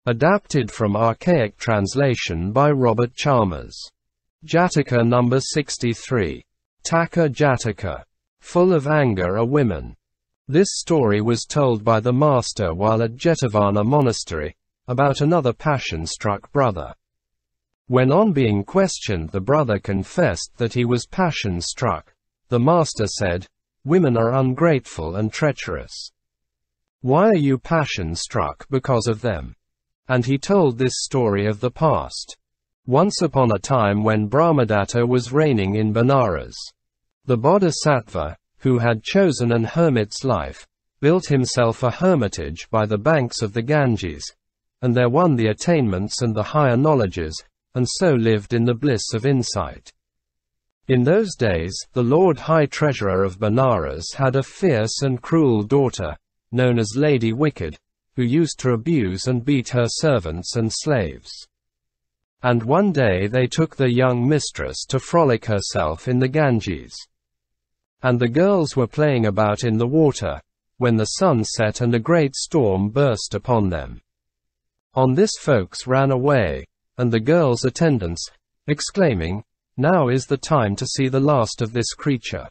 Adapted from archaic translation by Robert Chalmers. Jataka number 63. Takka-Jātaka. Full of anger are women. This story was told by the master while at Jetavana monastery, about another passion-struck brother. When on being questioned the brother confessed that he was passion-struck, the master said, "Women are ungrateful and treacherous. Why are you passion-struck because of them?" And he told this story of the past. Once upon a time when Brahmadatta was reigning in Benares, the bodhisattva, who had chosen an hermit's life, built himself a hermitage by the banks of the Ganges, and there won the attainments and the higher knowledges, and so lived in the bliss of insight. In those days, the Lord High Treasurer of Benares had a fierce and cruel daughter, known as Lady Wicked, who used to abuse and beat her servants and slaves. And one day they took their young mistress to frolic herself in the Ganges. And the girls were playing about in the water, when the sun set and a great storm burst upon them. On this folks ran away, and the girls' attendants, exclaiming, "Now is the time to see the last of this creature.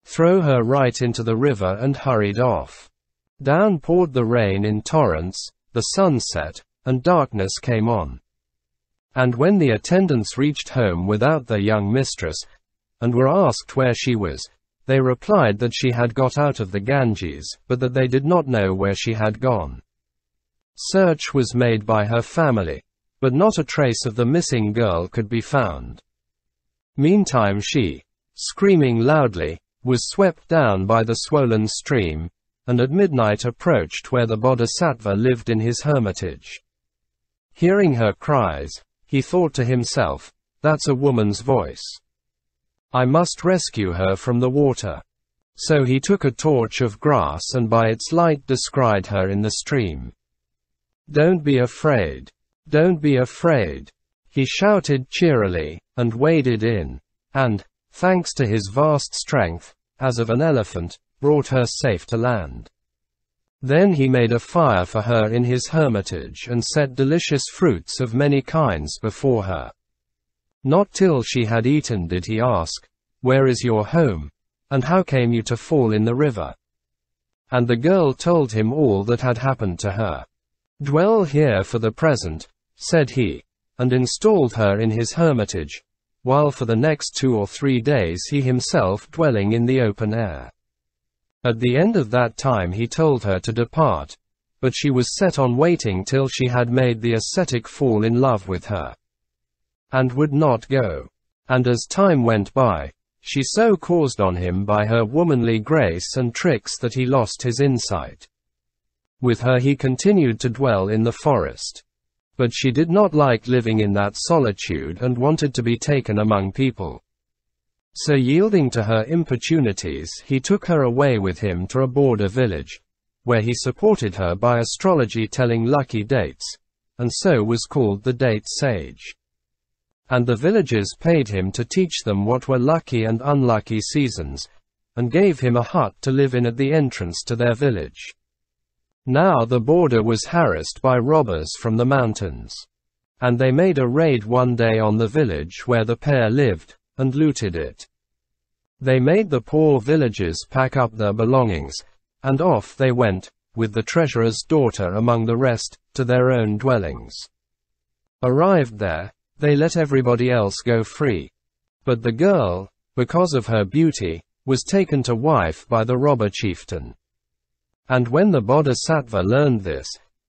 Throw her right into the river," and hurried off. Down poured the rain in torrents, the sun set, and darkness came on. And when the attendants reached home without their young mistress, and were asked where she was, they replied that she had got out of the Ganges, but that they did not know where she had gone. Search was made by her family, but not a trace of the missing girl could be found. Meantime she, screaming loudly, was swept down by the swollen stream, and at midnight approached where the bodhisattva lived in his hermitage. Hearing her cries, he thought to himself, "That's a woman's voice. I must rescue her from the water." So he took a torch of grass and by its light descried her in the stream. "Don't be afraid. Don't be afraid," he shouted cheerily, and waded in, and, thanks to his vast strength, as of an elephant, brought her safe to land. Then he made a fire for her in his hermitage and set delicious fruits of many kinds before her. Not till she had eaten did he ask, "Where is your home? And how came you to fall in the river?" And the girl told him all that had happened to her. "Dwell here for the present," said he, and installed her in his hermitage, while for the next 2 or 3 days he himself dwelling in the open air. At the end of that time he told her to depart, but she was set on waiting till she had made the ascetic fall in love with her, and would not go. And as time went by, she so caused on him by her womanly grace and tricks that he lost his insight. With her he continued to dwell in the forest. But she did not like living in that solitude and wanted to be taken among people. So yielding to her importunities he took her away with him to a border village, where he supported her by astrology telling lucky dates, and so was called the date sage. And the villagers paid him to teach them what were lucky and unlucky seasons, and gave him a hut to live in at the entrance to their village. Now the border was harassed by robbers from the mountains, and they made a raid one day on the village where the pair lived, and looted it. They made the poor villagers pack up their belongings, and off they went, with the treasurer's daughter among the rest, to their own dwellings. Arrived there, they let everybody else go free. But the girl, because of her beauty, was taken to wife by the robber chieftain. And when the bodhisattva learned this,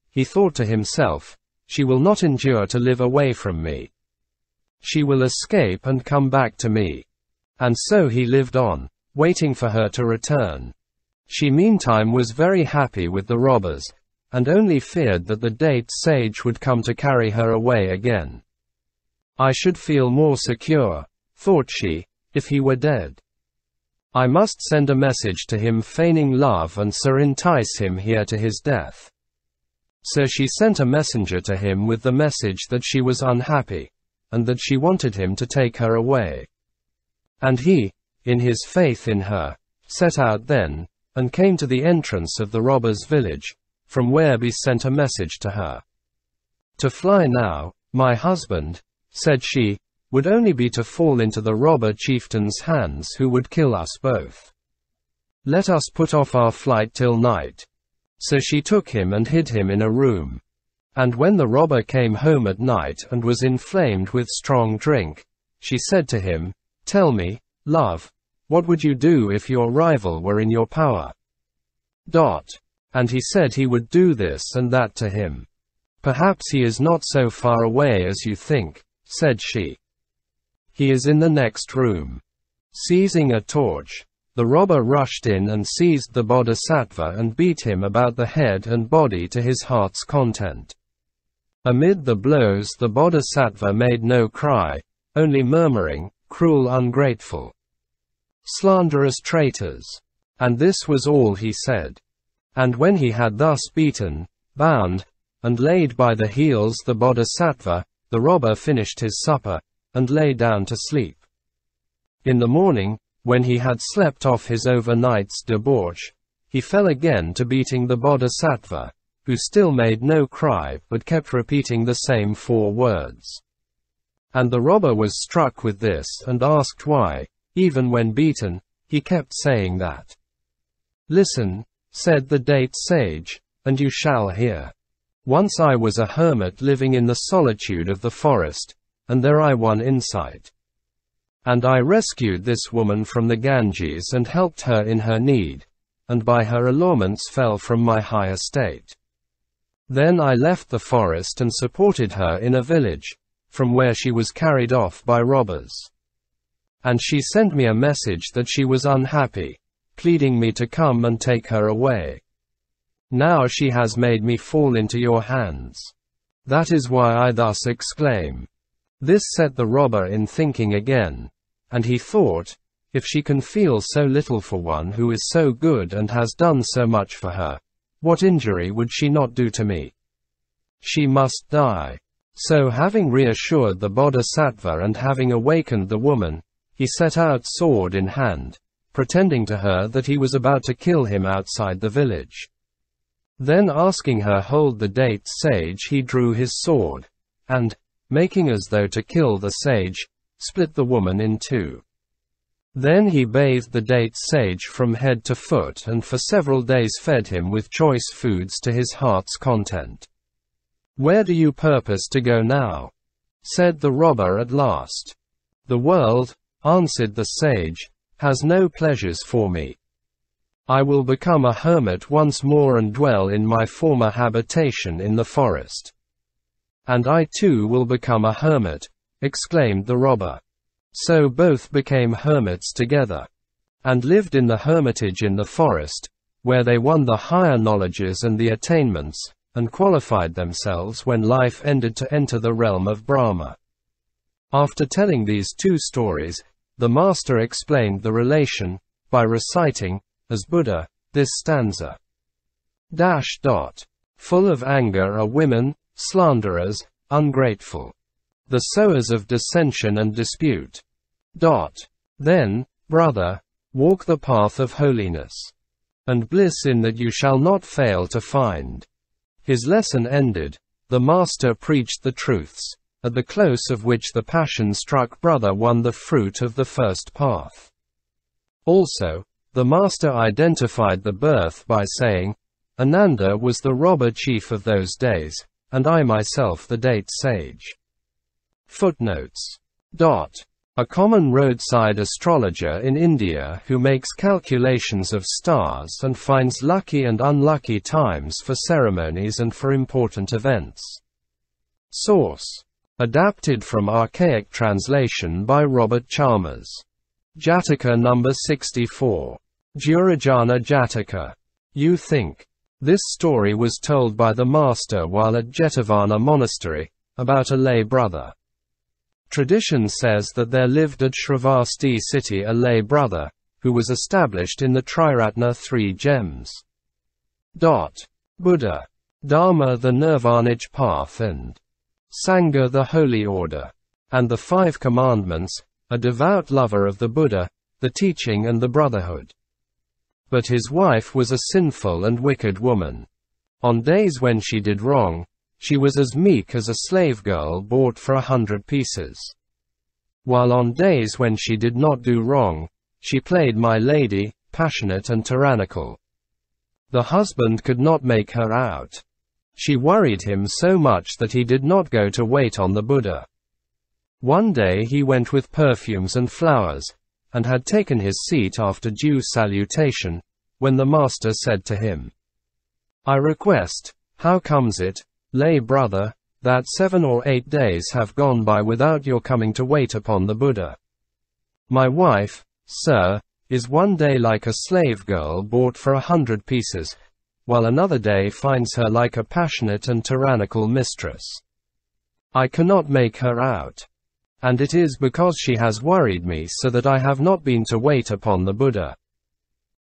he thought to himself, "She will not endure to live away from me. She will escape and come back to me." And so he lived on, waiting for her to return. She meantime was very happy with the robbers, and only feared that the date sage would come to carry her away again. "I should feel more secure," thought she, "if he were dead. I must send a message to him feigning love and so entice him here to his death." So she sent a messenger to him with the message that she was unhappy, and that she wanted him to take her away. And he, in his faith in her, set out then, and came to the entrance of the robbers' village, from where he sent a message to her. To fly now, my husband, said she, would only be to fall into the robber chieftain's hands who would kill us both. Let us put off our flight till night. So she took him and hid him in a room. And when the robber came home at night and was inflamed with strong drink, she said to him, Tell me, love, what would you do if your rival were in your power? And he said he would do this and that to him. Perhaps he is not so far away as you think, said she. He is in the next room. Seizing a torch, the robber rushed in and seized the bodhisattva and beat him about the head and body to his heart's content. Amid the blows the bodhisattva made no cry, only murmuring, Cruel ungrateful, slanderous traitors. And this was all he said. And when he had thus beaten, bound, and laid by the heels the bodhisattva, the robber finished his supper, and lay down to sleep. In the morning, when he had slept off his overnight's debauch, he fell again to beating the bodhisattva, who still made no cry but kept repeating the same 4 words. And the robber was struck with this and asked why, even when beaten, he kept saying that. Listen, said the date sage, and you shall hear. Once I was a hermit living in the solitude of the forest, and there I won insight. And I rescued this woman from the Ganges and helped her in her need, and by her allurements fell from my high estate. Then I left the forest and supported her in a village, from where she was carried off by robbers. And she sent me a message that she was unhappy, pleading me to come and take her away. Now she has made me fall into your hands. That is why I thus exclaim. This set the robber in thinking again, and he thought, if she can feel so little for one who is so good and has done so much for her, what injury would she not do to me? She must die. So having reassured the bodhisattva and having awakened the woman, he set out sword in hand, pretending to her that he was about to kill him outside the village. Then asking her hold the date sage, he drew his sword, and, making as though to kill the sage, split the woman in 2. Then he bathed the date sage from head to foot and for several days fed him with choice foods to his heart's content. Where do you purpose to go now? Said the robber at last. The world, answered the sage, has no pleasures for me. I will become a hermit once more and dwell in my former habitation in the forest. And I too will become a hermit, exclaimed the robber. So both became hermits together, and lived in the hermitage in the forest, where they won the higher knowledges and the attainments, and qualified themselves when life ended to enter the realm of Brahma. After telling these 2 stories, the master explained the relation, by reciting, as Buddha, this stanza. Full of anger are women, slanderers, ungrateful. The sowers of dissension and dispute. Then, brother, walk the path of holiness, and bliss in that you shall not fail to find. His lesson ended, the master preached the truths, at the close of which the passion-struck brother won the fruit of the first path. Also, the master identified the birth by saying, Ananda was the robber chief of those days, and I myself the date sage. Footnotes. A common roadside astrologer in India who makes calculations of stars and finds lucky and unlucky times for ceremonies and for important events. Source. Adapted from archaic translation by Robert Chalmers. Jataka number 64. Durājāna-Jātaka. You think. This story was told by the master while at Jetavana monastery, about a lay brother. Tradition says that there lived at Shravasti city a lay brother, who was established in the Triratna 3 gems. Buddha, Dharma the nirvanic path and Sangha the holy order, and the 5 commandments, a devout lover of the Buddha, the teaching and the brotherhood. But his wife was a sinful and wicked woman. On days when she did wrong, She was as meek as a slave girl bought for 100 pieces. While on days when she did not do wrong, she played my lady, passionate and tyrannical. The husband could not make her out. She worried him so much that he did not go to wait on the Buddha. One day he went with perfumes and flowers, and had taken his seat after due salutation, when the master said to him, "I request, how comes it, lay brother, that 7 or 8 days have gone by without your coming to wait upon the Buddha? My wife, sir, is one day like a slave girl bought for 100 pieces, while another day finds her like a passionate and tyrannical mistress. I cannot make her out. And it is because she has worried me so that I have not been to wait upon the Buddha."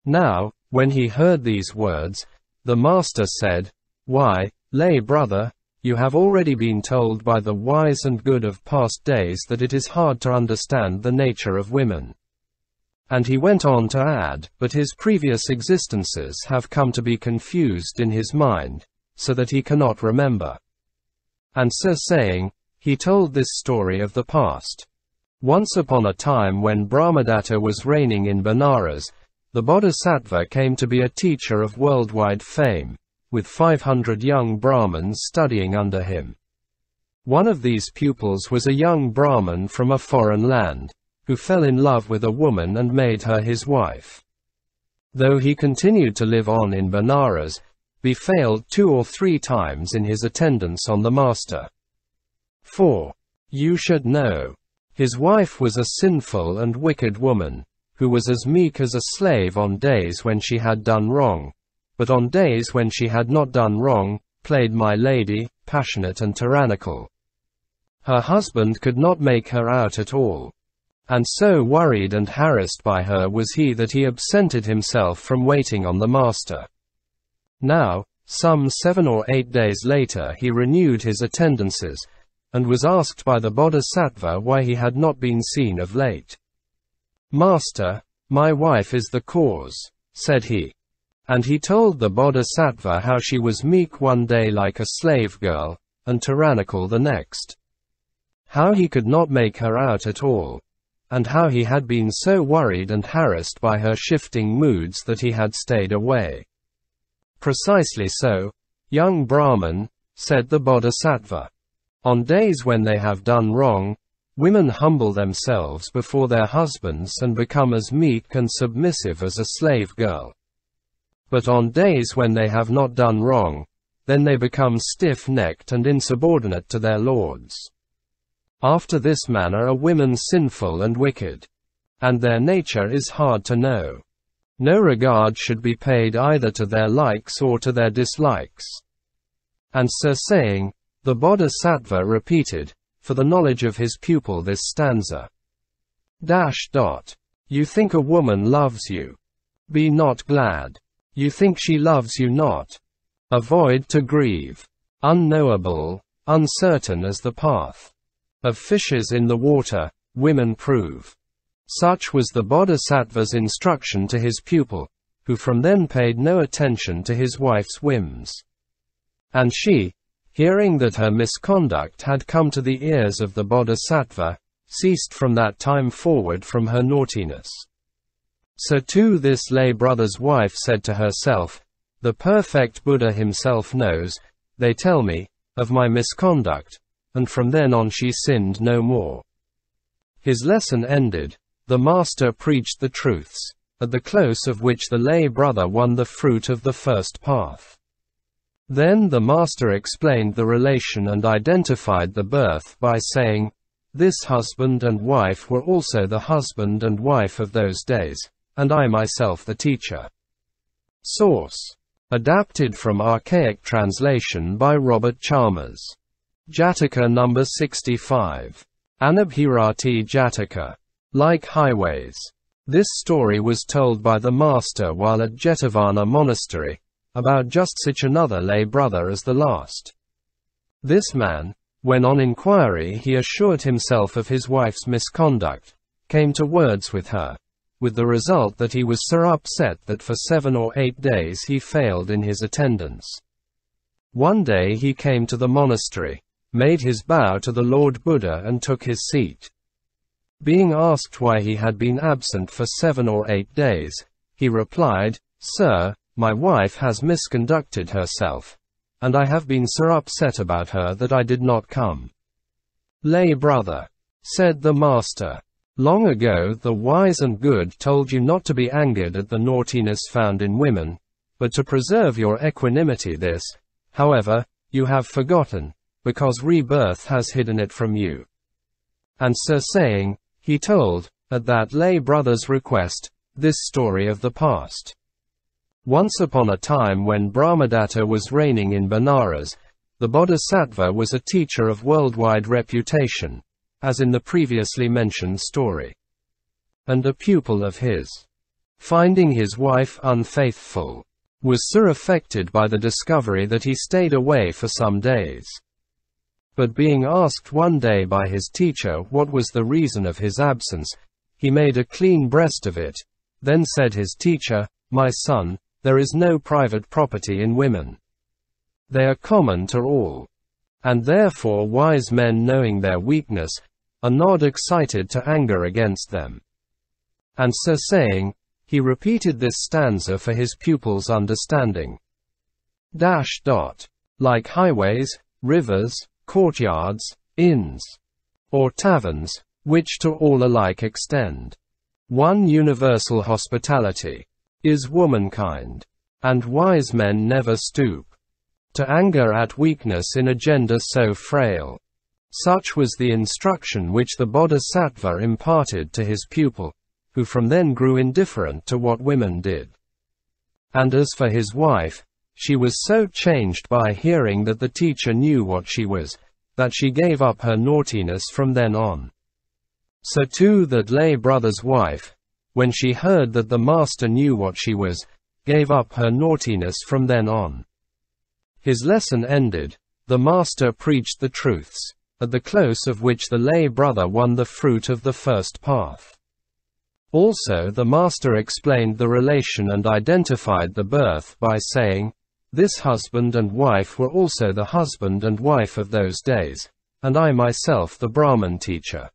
Now, when he heard these words, the master said, "Why, lay brother, you have already been told by the wise and good of past days that it is hard to understand the nature of women." And he went on to add, "But his previous existences have come to be confused in his mind, so that he cannot remember." And so saying, he told this story of the past. Once upon a time when Brahmadatta was reigning in Benares, the bodhisattva came to be a teacher of worldwide fame, with 500 young Brahmins studying under him. One of these pupils was a young Brahmin from a foreign land, who fell in love with a woman and made her his wife. Though he continued to live on in Benares, he failed 2 or 3 times in his attendance on the master. For you should know, his wife was a sinful and wicked woman, who was as meek as a slave on days when she had done wrong, but on days when she had not done wrong, played my lady, passionate and tyrannical. Her husband could not make her out at all. And so worried and harassed by her was he that he absented himself from waiting on the master. Now, some 7 or 8 days later he renewed his attendances, and was asked by the bodhisattva why he had not been seen of late. "Master, my wife is the cause," said he. And he told the bodhisattva how she was meek one day like a slave girl, and tyrannical the next. How he could not make her out at all, and how he had been so worried and harassed by her shifting moods that he had stayed away. "Precisely so, young Brahman," said the bodhisattva. "On days when they have done wrong, women humble themselves before their husbands and become as meek and submissive as a slave girl. But on days when they have not done wrong, then they become stiff-necked and insubordinate to their lords. After this manner are women sinful and wicked. And their nature is hard to know. No regard should be paid either to their likes or to their dislikes." And so saying, the bodhisattva repeated, for the knowledge of his pupil, this stanza. You think a woman loves you. Be not glad. You think she loves you not. Avoid to grieve. Unknowable, uncertain as the path of fishes in the water, women prove. Such was the bodhisattva's instruction to his pupil, who from then paid no attention to his wife's whims. And she, hearing that her misconduct had come to the ears of the bodhisattva, ceased from that time forward from her naughtiness. So too this lay brother's wife said to herself, "The perfect Buddha himself knows, they tell me, of my misconduct," and from then on she sinned no more. His lesson ended, the master preached the truths, at the close of which the lay brother won the fruit of the first path. Then the master explained the relation and identified the birth by saying, "This husband and wife were also the husband and wife of those days, and I myself the teacher." Source: adapted from archaic translation by Robert Chalmers. Jataka number 65. Anabhirati-Jātaka. Like highways. This story was told by the master while at Jetavana monastery, about just such another lay brother as the last. This man, when on inquiry he assured himself of his wife's misconduct, came to words with her, with the result that he was so upset that for 7 or 8 days he failed in his attendance. One day he came to the monastery, made his bow to the Lord Buddha and took his seat. Being asked why he had been absent for 7 or 8 days, he replied, "Sir, my wife has misconducted herself, and I have been so upset about her that I did not come." "Lay brother," said the master, "long ago the wise and good told you not to be angered at the naughtiness found in women, but to preserve your equanimity. This, however, you have forgotten, because rebirth has hidden it from you." And so saying, he told, at that lay brother's request, this story of the past. Once upon a time when Brahmadatta was reigning in Benares, the bodhisattva was a teacher of worldwide reputation, as in the previously mentioned story. And a pupil of his, finding his wife unfaithful, was so affected by the discovery that he stayed away for some days. But being asked one day by his teacher what was the reason of his absence, he made a clean breast of it. Then said his teacher, "My son, there is no private property in women. They are common to all. And therefore wise men, knowing their weakness, are not excited to anger against them." And so saying, he repeated this stanza for his pupil's understanding. Like highways, rivers, courtyards, inns, or taverns, which to all alike extend, one universal hospitality is womankind. And wise men never stoop to anger at weakness in a gender so frail. Such was the instruction which the bodhisattva imparted to his pupil, who from then grew indifferent to what women did. And as for his wife, she was so changed by hearing that the teacher knew what she was, that she gave up her naughtiness from then on. So too that lay brother's wife, when she heard that the master knew what she was, gave up her naughtiness from then on. His lesson ended, the master preached the truths, at the close of which the lay brother won the fruit of the first path. Also the master explained the relation and identified the birth by saying, "This husband and wife were also the husband and wife of those days, and I myself the Brahman teacher."